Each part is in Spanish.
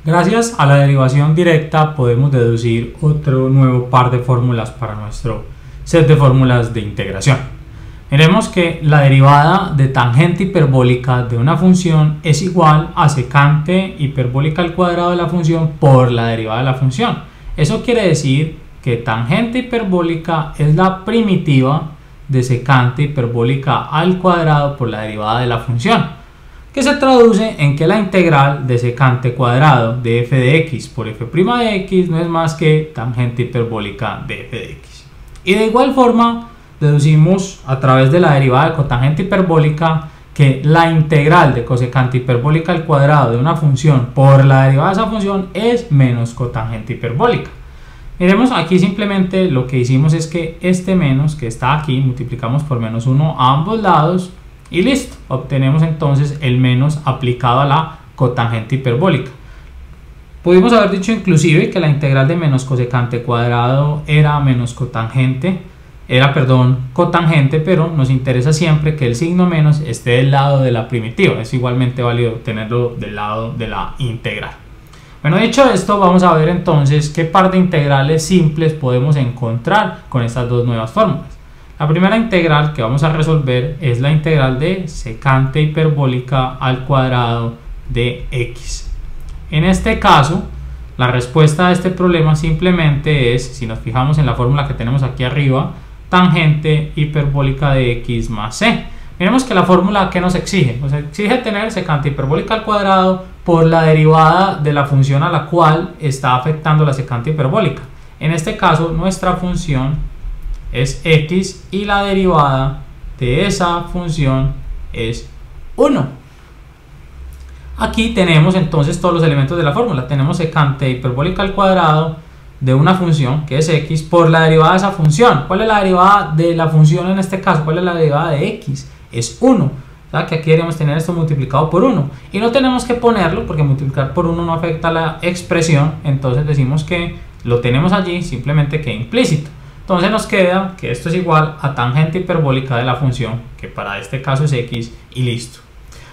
Gracias a la derivación directa podemos deducir otro nuevo par de fórmulas para nuestro set de fórmulas de integración. Veremos que la derivada de tangente hiperbólica de una función es igual a secante hiperbólica al cuadrado de la función por la derivada de la función. Eso quiere decir que tangente hiperbólica es la primitiva de secante hiperbólica al cuadrado por la derivada de la función, que se traduce en que la integral de secante cuadrado de f de x por f' de x no es más que tangente hiperbólica de f de x. Y de igual forma deducimos a través de la derivada de cotangente hiperbólica que la integral de cosecante hiperbólica al cuadrado de una función por la derivada de esa función es menos cotangente hiperbólica. Miremos aquí, simplemente lo que hicimos es que este menos que está aquí multiplicamos por menos 1 a ambos lados y listo, obtenemos entonces el menos aplicado a la cotangente hiperbólica. Pudimos haber dicho inclusive que la integral de menos cosecante cuadrado era menos cotangente, cotangente, pero nos interesa siempre que el signo menos esté del lado de la primitiva. Es igualmente válido tenerlo del lado de la integral. Bueno, dicho esto, vamos a ver entonces qué par de integrales simples podemos encontrar con estas dos nuevas fórmulas. La primera integral que vamos a resolver es la integral de secante hiperbólica al cuadrado de x. En este caso, la respuesta a este problema simplemente es, si nos fijamos en la fórmula que tenemos aquí arriba, tangente hiperbólica de x más c. Miremos que la fórmula que nos exige, nos exige tener secante hiperbólica al cuadrado por la derivada de la función a la cual está afectando la secante hiperbólica. En este caso, nuestra función es x y la derivada de esa función es 1. Aquí tenemos entonces todos los elementos de la fórmula. Tenemos secante hiperbólica al cuadrado de una función que es x por la derivada de esa función. ¿Cuál es la derivada de la función en este caso? ¿Cuál es la derivada de x? Es 1. O sea que aquí deberíamos tener esto multiplicado por 1. Y no tenemos que ponerlo porque multiplicar por 1 no afecta la expresión. Entonces decimos que lo tenemos allí, simplemente que implícito. Entonces nos queda que esto es igual a tangente hiperbólica de la función, que para este caso es x, y listo.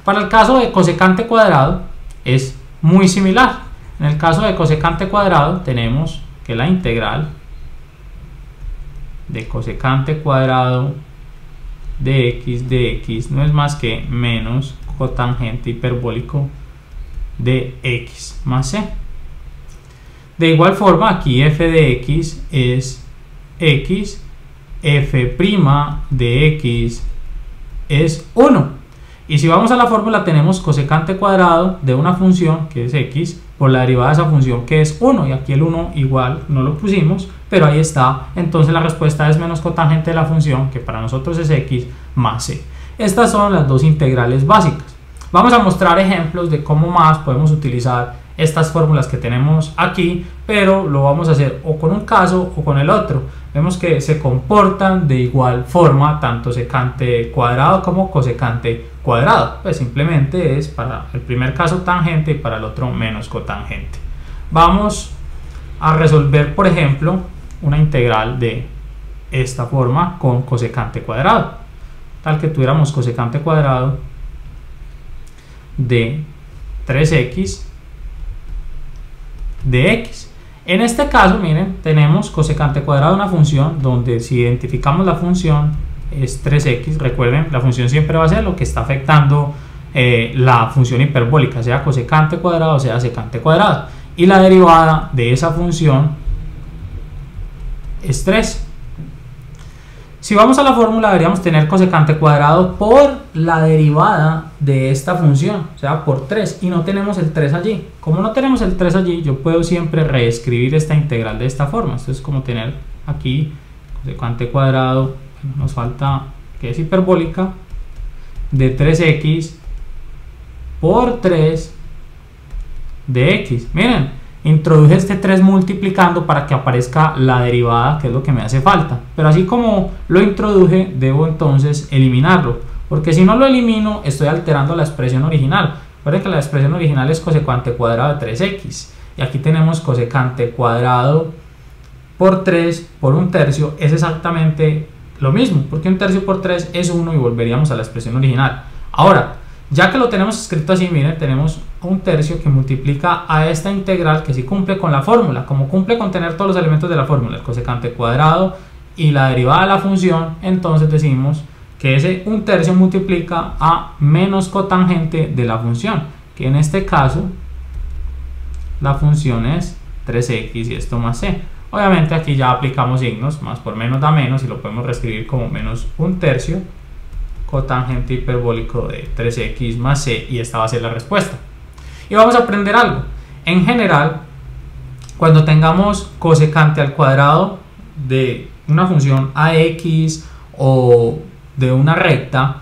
Para el caso de cosecante cuadrado es muy similar. En el caso de cosecante cuadrado tenemos que la integral de cosecante cuadrado de x no es más que menos cotangente hiperbólico de x más c. De igual forma, aquí f de x es x, f' de x es 1. Y si vamos a la fórmula, tenemos cosecante cuadrado de una función que es x por la derivada de esa función que es 1. Y aquí el 1 igual no lo pusimos, pero ahí está. Entonces la respuesta es menos cotangente de la función, que para nosotros es x más c. Estas son las dos integrales básicas. Vamos a mostrar ejemplos de cómo más podemos utilizar estas fórmulas que tenemos aquí, pero lo vamos a hacer o con un caso o con el otro. Vemos que se comportan de igual forma tanto secante cuadrado como cosecante cuadrado. Pues simplemente es para el primer caso tangente y para el otro menos cotangente. Vamos a resolver, por ejemplo, una integral de esta forma con cosecante cuadrado, tal que tuviéramos cosecante cuadrado de 3x de x. En este caso, miren, tenemos cosecante cuadrado de una función donde si identificamos la función es 3x. Recuerden, la función siempre va a ser lo que está afectando la función hiperbólica, sea cosecante cuadrado o sea secante cuadrado, y la derivada de esa función es 3. Si vamos a la fórmula, deberíamos tener cosecante cuadrado por la derivada de esta función, o sea, por 3, y no tenemos el 3 allí. Como no tenemos el 3 allí, yo puedo siempre reescribir esta integral de esta forma. Esto es como tener aquí cosecante cuadrado, nos falta que es hiperbólica, de 3x por 3 de x. Miren, introduje este 3 multiplicando para que aparezca la derivada, que es lo que me hace falta, pero así como lo introduje debo entonces eliminarlo, porque si no lo elimino estoy alterando la expresión original. Recuerden que la expresión original es cosecante cuadrado de 3x y aquí tenemos cosecante cuadrado por 3 por 1/3 es exactamente lo mismo, porque 1/3 por 3 es 1 y volveríamos a la expresión original. Ahora, Ya que lo tenemos escrito así, miren, tenemos un tercio que multiplica a esta integral que sí cumple con la fórmula. Como cumple con tener todos los elementos de la fórmula, el cosecante cuadrado y la derivada de la función, entonces decimos que ese un tercio multiplica a menos cotangente de la función, que en este caso la función es 3x y esto más c. Obviamente aquí ya aplicamos signos, más por menos da menos, y lo podemos reescribir como menos un tercio cotangente hiperbólico de 3x más c, y esta va a ser la respuesta. Y vamos a aprender algo. En general, cuando tengamos cosecante al cuadrado de una función ax o de una recta,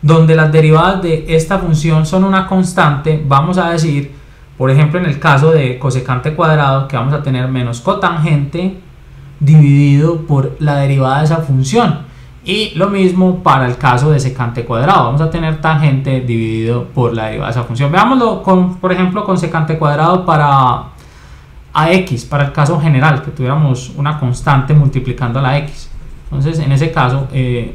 donde las derivadas de esta función son una constante, vamos a decir, por ejemplo, en el caso de cosecante cuadrado, que vamos a tener menos cotangente dividido por la derivada de esa función. Y lo mismo para el caso de secante cuadrado, vamos a tener tangente dividido por la derivada de esa función. Veámoslo con, por ejemplo, con secante cuadrado para ax, para el caso general, que tuviéramos una constante multiplicando a la x. Entonces, en ese caso,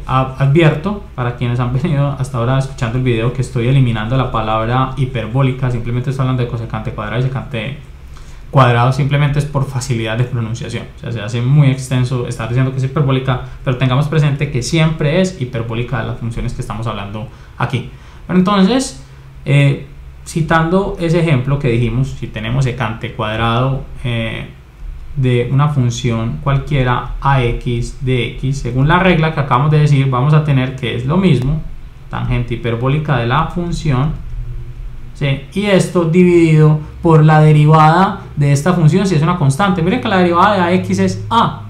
advierto para quienes han venido hasta ahora escuchando el video que estoy eliminando la palabra hiperbólica, simplemente estoy hablando de cosecante cuadrado y secante cuadrado, simplemente es por facilidad de pronunciación. O sea, se hace muy extenso estar diciendo que es hiperbólica, pero tengamos presente que siempre es hiperbólica de las funciones que estamos hablando aquí. Pero entonces, citando ese ejemplo que dijimos, si tenemos secante cuadrado de una función cualquiera ax de x, según la regla que acabamos de decir, vamos a tener que es lo mismo, tangente hiperbólica de la función, ¿sí? Y esto dividido por la derivada de esta función si es una constante. Miren que la derivada de ax es a,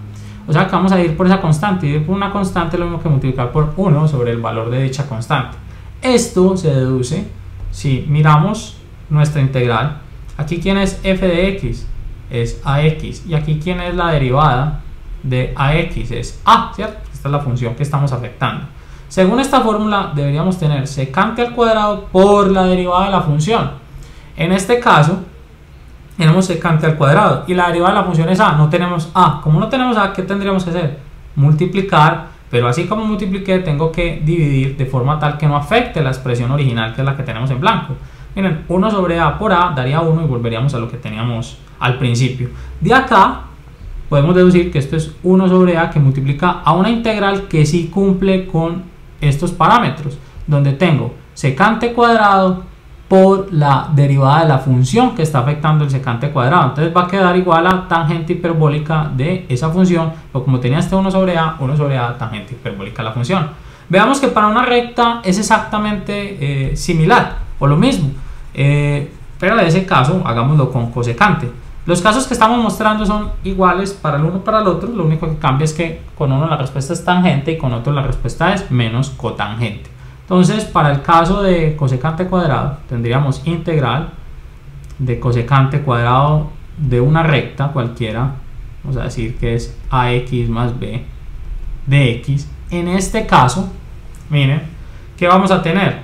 o sea que vamos a ir por esa constante, y ir por una constante es lo mismo que multiplicar por 1 sobre el valor de dicha constante. Esto se deduce si miramos nuestra integral. Aquí ¿quién es f de x? Es ax, y aquí ¿quién es la derivada de ax? Es a, ¿cierto? Esta es la función que estamos afectando. Según esta fórmula deberíamos tener secante al cuadrado por la derivada de la función. En este caso tenemos secante al cuadrado y la derivada de la función es a, no tenemos a. Como no tenemos a, ¿qué tendríamos que hacer? Multiplicar, pero así como multipliqué tengo que dividir de forma tal que no afecte la expresión original, que es la que tenemos en blanco. Miren, 1 sobre a por a daría 1 y volveríamos a lo que teníamos al principio. De acá podemos deducir que esto es 1 sobre a que multiplica a una integral que sí cumple con estos parámetros, donde tengo secante cuadrado por la derivada de la función que está afectando el secante cuadrado. Entonces va a quedar igual a tangente hiperbólica de esa función, pero como tenía este 1 sobre a tangente hiperbólica de la función. Veamos que para una recta es exactamente similar o lo mismo, pero en ese caso hagámoslo con cosecante. Los casos que estamos mostrando son iguales para el uno y para el otro, lo único que cambia es que con uno la respuesta es tangente y con otro la respuesta es menos cotangente. Entonces, para el caso de cosecante cuadrado, tendríamos integral de cosecante cuadrado de una recta cualquiera, vamos a decir que es ax más b de x. En este caso, miren, ¿qué vamos a tener?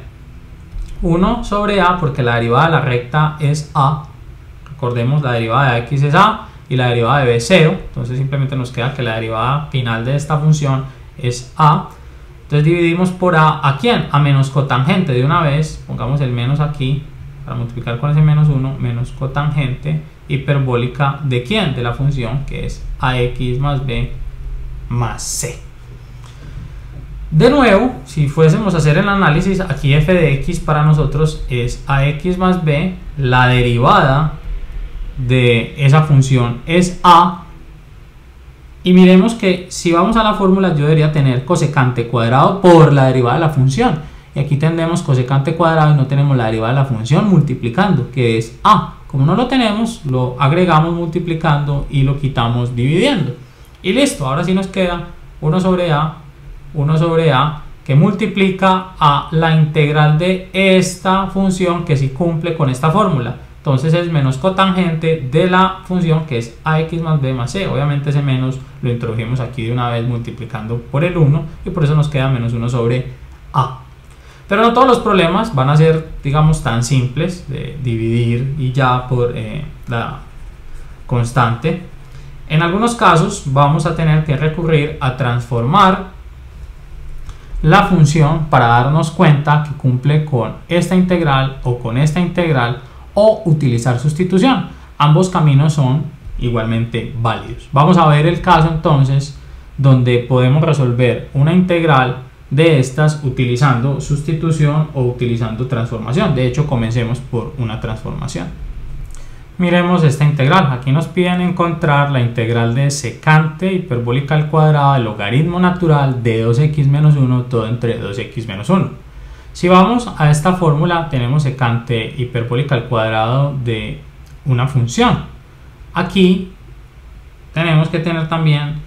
1 sobre a, porque la derivada de la recta es a. Recordemos, la derivada de x es a y la derivada de b es 0, entonces simplemente nos queda que la derivada final de esta función es a. Entonces dividimos por a ¿quién? A menos cotangente. De una vez pongamos el menos aquí para multiplicar con ese menos 1, menos cotangente hiperbólica de ¿quién? De la función que es ax más b más c. De nuevo, si fuésemos a hacer el análisis, aquí f de x para nosotros es ax más b, la derivada de esa función es a, y miremos que si vamos a la fórmula yo debería tener cosecante cuadrado por la derivada de la función, y aquí tendremos cosecante cuadrado y no tenemos la derivada de la función multiplicando, que es a. Como no lo tenemos, lo agregamos multiplicando y lo quitamos dividiendo, y listo. Ahora sí nos queda 1 sobre a que multiplica a la integral de esta función que sí cumple con esta fórmula. Entonces es menos cotangente de la función que es ax más b más c. Obviamente ese menos lo introdujimos aquí de una vez multiplicando por el 1 y por eso nos queda menos 1 sobre a. Pero no todos los problemas van a ser, digamos, tan simples de dividir y ya por la constante. En algunos casos vamos a tener que recurrir a transformar la función para darnos cuenta que cumple con esta integral o con esta integral, o utilizar sustitución. Ambos caminos son igualmente válidos. Vamos a ver el caso entonces donde podemos resolver una integral de estas utilizando sustitución o utilizando transformación. De hecho, comencemos por una transformación. Miremos esta integral. Aquí nos piden encontrar la integral de secante hiperbólica al cuadrado del logaritmo natural de 2x menos 1 todo entre 2x menos 1. Si vamos a esta fórmula, tenemos secante hiperbólica al cuadrado de una función. Aquí tenemos que tener también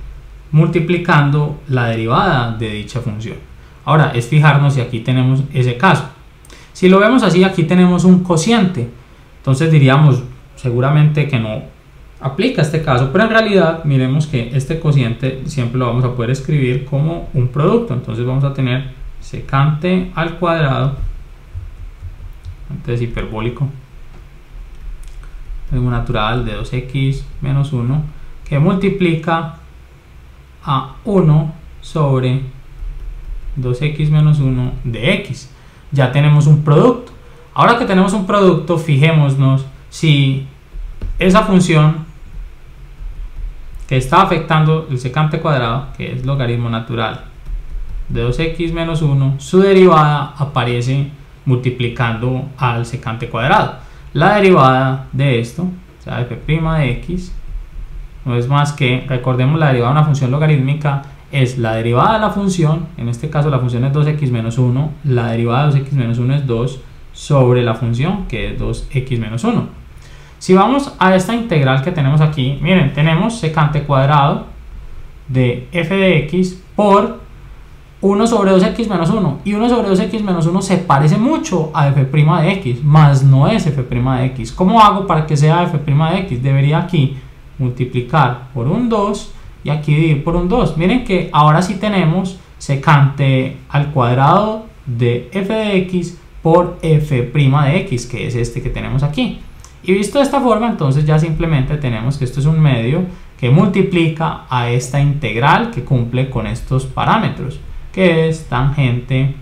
multiplicando la derivada de dicha función. Ahora es fijarnos si aquí tenemos ese caso. Si lo vemos así, aquí tenemos un cociente. Entonces diríamos seguramente que no aplica este caso, pero en realidad miremos que este cociente siempre lo vamos a poder escribir como un producto. Entonces vamos a tener secante al cuadrado, entonces hiperbólico, logaritmo natural de 2x menos 1, que multiplica a 1 sobre 2x menos 1 de x. Ya tenemos un producto. Ahora que tenemos un producto, fijémonos si esa función que está afectando el secante cuadrado, que es logaritmo natural de 2x menos 1, su derivada aparece multiplicando al secante cuadrado. La derivada de esto, o sea, f' de x, no es más que, recordemos, la derivada de una función logarítmica es la derivada de la función, en este caso la función es 2x menos 1, la derivada de 2x menos 1 es 2 sobre la función que es 2x menos 1. Si vamos a esta integral que tenemos aquí, miren, tenemos secante cuadrado de f de x por 1 sobre 2x menos 1, y 1 sobre 2x menos 1 se parece mucho a f' de x, más no es f' de x. ¿Cómo hago para que sea f' de x? Debería aquí multiplicar por un 2 y aquí dividir por un 2. Miren que ahora sí tenemos secante al cuadrado de f de x por f' de x, que es este que tenemos aquí. Y visto de esta forma, entonces ya simplemente tenemos que esto es un medio que multiplica a esta integral que cumple con estos parámetros, que es tangente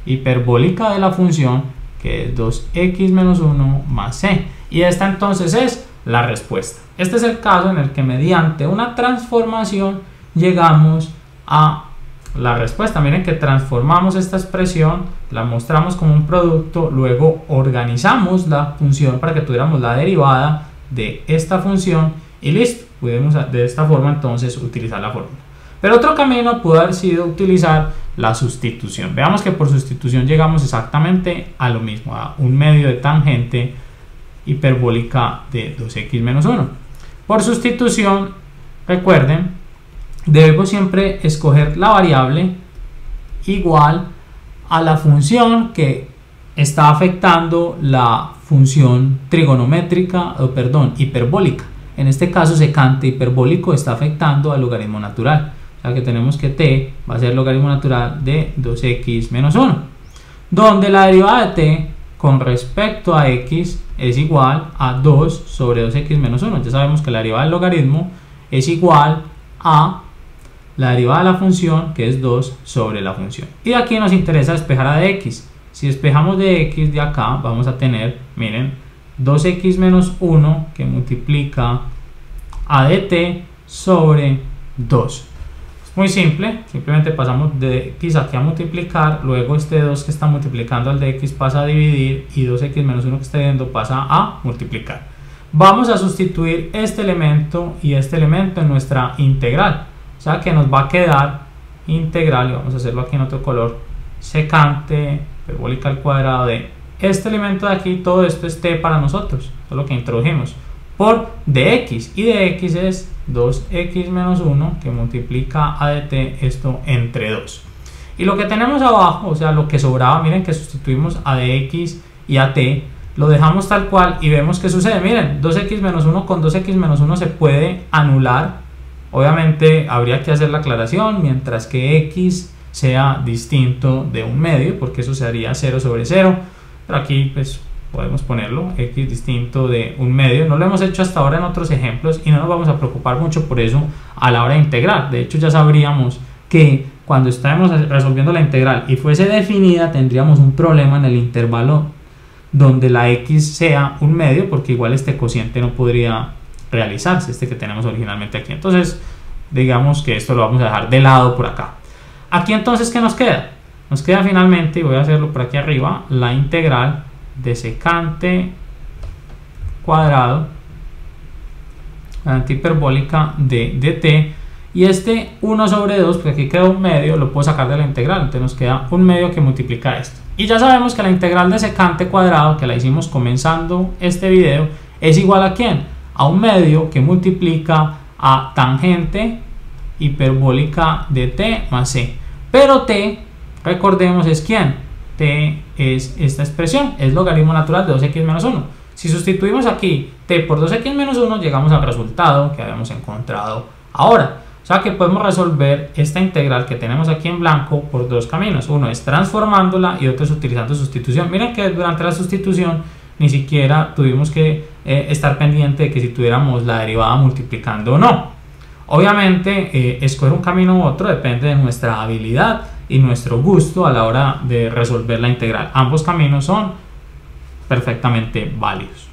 hiperbólica de la función, que es 2x menos 1 más c. Y esta entonces es la respuesta. Este es el caso en el que mediante una transformación llegamos a la respuesta. Miren que transformamos esta expresión, la mostramos como un producto, luego organizamos la función para que tuviéramos la derivada de esta función y listo. Podemos de esta forma entonces utilizar la fórmula. Pero otro camino pudo haber sido utilizar la sustitución. Veamos que por sustitución llegamos exactamente a lo mismo, a un medio de tangente hiperbólica de 2x menos 1. Por sustitución, recuerden, debemos siempre escoger la variable igual a la función que está afectando la función trigonométrica, hiperbólica. En este caso, secante hiperbólico está afectando al logaritmo natural. O sea que tenemos que t va a ser logaritmo natural de 2x menos 1, donde la derivada de t con respecto a x es igual a 2 sobre 2x menos 1. Ya sabemos que la derivada del logaritmo es igual a la derivada de la función, que es 2 sobre la función. Y de aquí nos interesa despejar a de x. Si despejamos de x de acá, vamos a tener, miren, 2x menos 1 que multiplica a de t sobre 2. Es muy simple, simplemente pasamos de x aquí a multiplicar, luego este 2 que está multiplicando al de x pasa a dividir y 2x menos 1 que está viendo pasa a multiplicar. Vamos a sustituir este elemento y este elemento en nuestra integral. O sea que nos va a quedar integral, y vamos a hacerlo aquí en otro color, secante hiperbólica al cuadrado de este elemento de aquí, todo esto es t para nosotros, eso es lo que introdujimos, por dx, y dx es 2x menos 1 que multiplica a dt, esto entre 2. Y lo que tenemos abajo, o sea lo que sobraba, miren que sustituimos a dx y a t, lo dejamos tal cual y vemos que sucede. Miren, 2x menos 1 con 2x menos 1 se puede anular. Obviamente habría que hacer la aclaración, mientras que x sea distinto de un medio, porque eso sería 0 sobre 0, pero aquí pues podemos ponerlo, x distinto de un medio. No lo hemos hecho hasta ahora en otros ejemplos y no nos vamos a preocupar mucho por eso a la hora de integrar. De hecho ya sabríamos que cuando estemos resolviendo la integral y fuese definida, tendríamos un problema en el intervalo donde la x sea un medio, porque igual este cociente no podría realizarse, este que tenemos originalmente aquí. Entonces digamos que esto lo vamos a dejar de lado por acá. Aquí entonces, ¿qué nos queda? Nos queda finalmente, y voy a hacerlo por aquí arriba, la integral de secante cuadrado, la hiperbólica de dt, y este 1 sobre 2, porque aquí queda un medio, lo puedo sacar de la integral, entonces nos queda un medio que multiplica esto. Y ya sabemos que la integral de secante cuadrado, que la hicimos comenzando este video, es igual a ¿quién? A un medio que multiplica a tangente hiperbólica de t más c. Pero t, recordemos, es ¿quién? T es esta expresión, es logaritmo natural de 2x menos 1. Si sustituimos aquí t por 2x menos 1, llegamos al resultado que habíamos encontrado ahora. O sea que podemos resolver esta integral que tenemos aquí en blanco por dos caminos. Uno es transformándola y otro es utilizando sustitución. Miren que durante la sustitución ni siquiera tuvimos que estar pendiente de que si tuviéramos la derivada multiplicando o no. Obviamente escoger un camino u otro depende de nuestra habilidad y nuestro gusto a la hora de resolver la integral. Ambos caminos son perfectamente válidos.